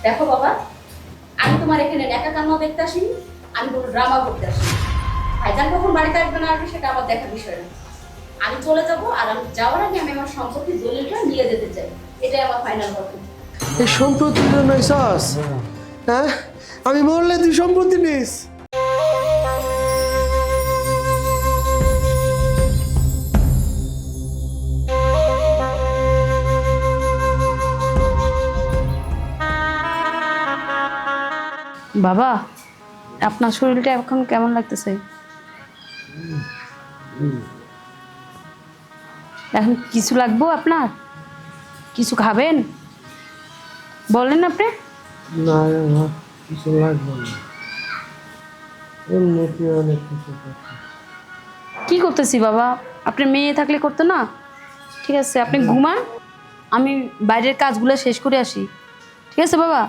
দেখো বাবা, আমি তোমার এখানে একা কান্না দেখতে আসিনি, আমি কোনো ড্রামা করতে আসিনি। ভাইজান কখন বাড়িতে আসবে না আসবে সেটা আমার দেখার বিষয় না। আমি চলে যাব, আর আমি যাওয়ার আগে আমি আমার সম্পত্তি দলিলটা নিয়ে যেতে চাই। এটাই আমার ফাইনাল কথা। এই সম্পত্তির জন্য চাস? হ্যাঁ, আমি মরলে তুই সম্পত্তি নিস? বাবা, আপনার শরীরটা এখন কেমন লাগতেছে? এখন কিছু লাগবো আপনার? কিছু খাবেন? বলেন আপনি। না রে মা, কিছু লাগবে না, এমনিতে অনেক কিছু করতে। কি করতেছি বাবা? আপনার মেয়ে থাকলে করতো না? ঠিক আছে, আপনি ঘুমান, আমি বাইরের কাজগুলো শেষ করে আসি। ঠিক আছে বাবা?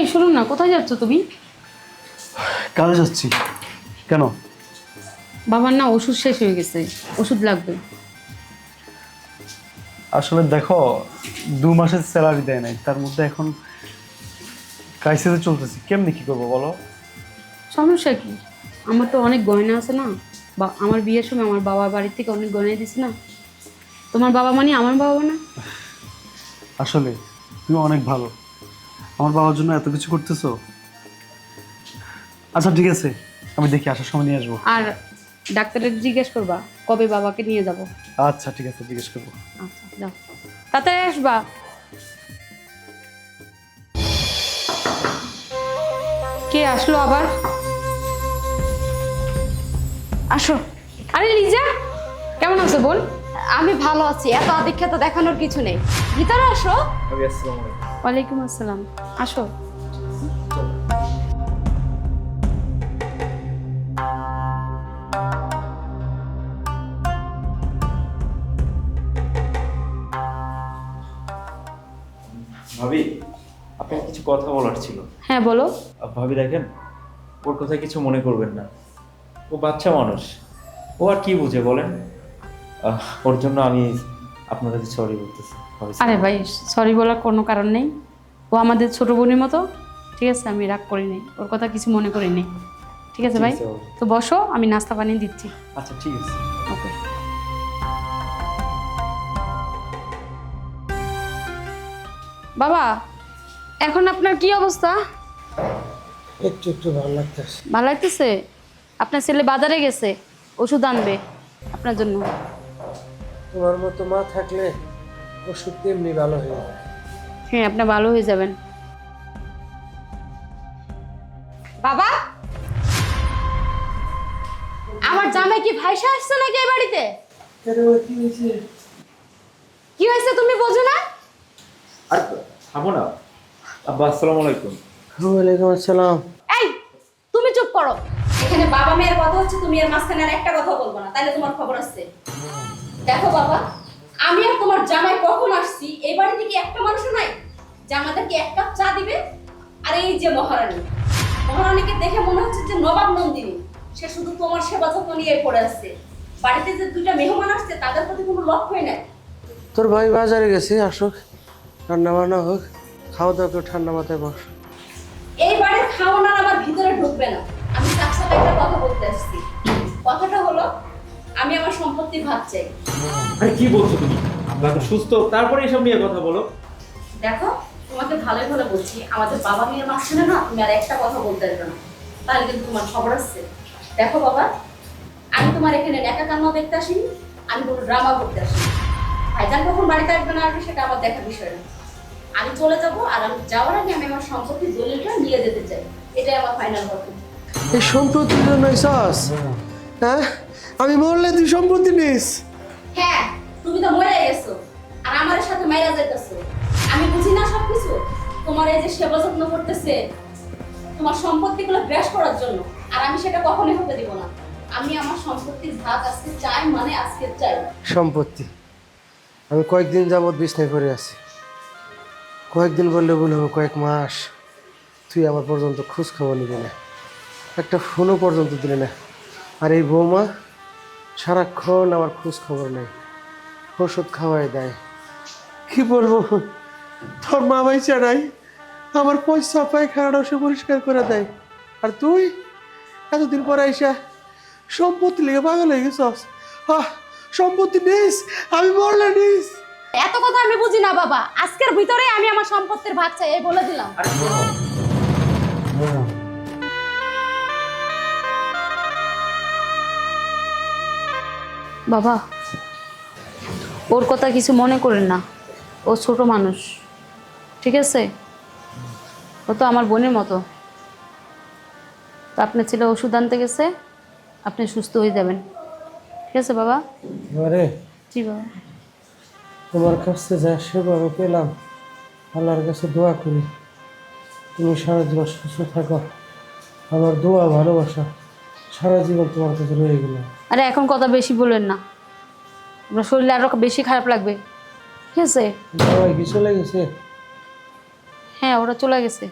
এই শুনুন না, কোথায় যাচ্ছ তুমি? কাজে যাচ্ছি। কেন? বাবার না ওষুধ শেষ হয়ে গেছে, ওষুধ লাগবে। আসলে দেখো, 2 মাসের স্যালারি দেয় নাই, তার মধ্যে এখন ক্রাইসিসে চলতেছি, কেমনি কি করবো বলো? সমস্যা কি? আমার তো অনেক গয়না আছে না, বা আমার বিয়ের সময় আমার বাবা বাড়ি থেকে অনেক গয়না দিছে না। তোমার বাবা মানে আমার বাবা না? আসলে তুমি অনেক ভালো, আমার বাবার জন্য এত কিছু করতেছো। আচ্ছা ঠিক আছে, আমি দেখি আসার সময় নিয়ে আসবো। আর ডাক্তারের জিজ্ঞেস করবা কবে বাবাকে নিয়ে যাব। আচ্ছা ঠিক আছে, জিজ্ঞেস করবো। আচ্ছা যাও, তাড়াতাড়ি আসবা। কে আসলো আবার? আসো। আরে লিজা, কেমন আছো বোন? আমি ভালো আছি, এত আদিক্ষেতা দেখানোর কিছু নেই। ভিতরে আসো। ওয়ালাইকুম আসসালাম, আসো। ভাবি, আপনার কিছু কথা বলার ছিল। হ্যাঁ বলো। ভাবি দেখেন, ওর কথা কিছু মনে করবেন না, ও বাচ্চা মানুষ, ও আর কি বুঝে বলেন। ওর জন্য আমি আপনার কাছে সরি বলতেছি ভাবি। আরে ভাই, সরি বলার কোনো কারণ নেই, ও আমাদের ছোট বোনের মতো। ঠিক আছে, আমি রাগ করি নাই, ওর কথা কিছু মনে করি নাই। ঠিক আছে ভাই, ঠিক আছে, তো বসো, আমি নাস্তা বানিয়ে দিচ্ছি। আচ্ছা ঠিক আছে। ওকে। বাবা, এখন আপনার কি অবস্থা? একটু একটু ভালো লাগতেছে। ভালো লাগতেছে? আপনার ছেলে বাজারে গেছে, ওষুধ আনবে আপনার জন্য। তোমার মতো মা থাকলে ওষুধ এমনি ভালো হয়ে যাবে। হ্যাঁ, আপনি ভালো হয়ে যাবেন। বাবা, আমার জামাই কি ভাইসা আসছে নাকি এই বাড়িতে? কেন, কি হয়েছে? কি হয়েছে তুমি বোঝো না? আর থামো না। আব্বা আসসালামু আলাইকুম। ওয়ালাইকুম আসসালাম। এই, তুমি চুপ করো। এখানে বাবা মেয়ের কথা হচ্ছে, তুমি এর মাঝখানে আর একটা কথা বলবো না, তাহলে তোমার খবর আছে। দেখো বাবা, আমি আর তোমার জামাই কখন আসছি এই বাড়িতে, কি একটা মানুষও নাই যে আমাদেরকে এক কাপ চা দিবে? আর এই যে মহারানী, মহারানীকে দেখে মনে হচ্ছে যে নবাব নন্দিনী, সে শুধু তোমার সেবা যত্ন নিয়ে পড়ে আছে। বাড়িতে যে দুইটা মেহমান আসছে তাদের প্রতি কোনো লক্ষ্যই নাই। তোর ভাই বাজারে গেছে, আসুক, রান্না বান্না হোক, খাওয়া দাওয়া করে ঠান্ডা মাথায় বস। এই বাড়ির খাওয়ানোর আমার ভিতরে ঢুকবে না। আমি সাকসাক একটা কথা বলতে আসছি। কথাটা হলো, আমি আমার সম্পত্তির ভাগ চাই। আরে কি বলছো তুমি? আব্বা তো সুস্থ, তারপরে এসব নিয়ে কথা বলো। দেখো, তোমাকে ভালোই ভালো বলছি, আমাদের বাবা মেয়ের মাঝখানে না তুমি আর একটা কথা বলতে পারবে না, তাহলে কিন্তু তোমার খবর আছে। দেখো বাবা, আমি তোমার এখানে একা কান্না দেখতে আসিনি, আমি কোনো ড্রামা করতে আসিনি। ভাইজান কখন বাড়িতে আসবে না আসবে সেটা আমার দেখার বিষয় না। আমি চলে যাব, আর আমি যাওয়ার আগে আমি আমার সম্পত্তির দলিলটা নিয়ে যেতে চাই। এটাই আমার ফাইনাল কথা। এই সম্পত্তির জন্য চাস? হ্যাঁ, আমি মরলে তুই সম্পত্তি নিস? হ্যাঁ, তুমি তো মরে গেছো, আর আমার সাথে মাইরা যাইতেছো। আমি বুঝি না সবকিছু? তোমার এই যে সেবা যত্ন করতেছে তোমার সম্পত্তিগুলো গ্রাস করার জন্য, আর আমি সেটা কখনোই হতে দিব না। আমি আমার সম্পত্তির ভাগ আজকে চাই, মানে আজকে চাই। সম্পত্তি আমি কয়েকদিন যাবৎ বিছনায় পড়ে আছি। কয়েকদিন বললে ভুল হবে, কয়েক মাস। তুই আমার পর্যন্ত খোঁজ খবর নিবি না, একটা ফোনও পর্যন্ত দিলি না। আর এই বৌমা সারাক্ষণ আমার খোঁজ খবর নেই, ওষুধ খাওয়াই দেয়। কি বলবো, তোর মা বাইচা নাই, আমার পয়সা পায়খানাটাও সে পরিষ্কার করে দেয়। আর তুই এতদিন পরে আইসা সম্পত্তি লেগে পাগল হয়ে গেছস। সম্পত্তি নিস, আমি মরলে নিস। এত কথা আমি বুঝি না বাবা, আজকের ভিতরে আমি আমার সম্পত্তির ভাগ চাই এই বলে দিলাম। বাবা, ওর কথা কিছু মনে করেন না, ও ছোট মানুষ, ঠিক আছে? ও তো আমার বোনের মতো। তো আপনার ছেলে ওষুধ আনতে গেছে, আপনি সুস্থ হয়ে যাবেন, ঠিক আছে বাবা? আরে জি বাবা। তোমার কাছে যা সেবা আমি পেলাম, আল্লাহর কাছে দোয়া করি তুমি সারা জীবন সুস্থ থাকো। আমার দোয়া ভালোবাসা সারা জীবন তোমার কাছে রয়ে গেল। আরে এখন কথা বেশি বললেন না, আপনার শরীরে আরো বেশি খারাপ লাগবে, ঠিক আছে? সবাই কি চলে গেছে? হ্যাঁ, ওরা চলে গেছে।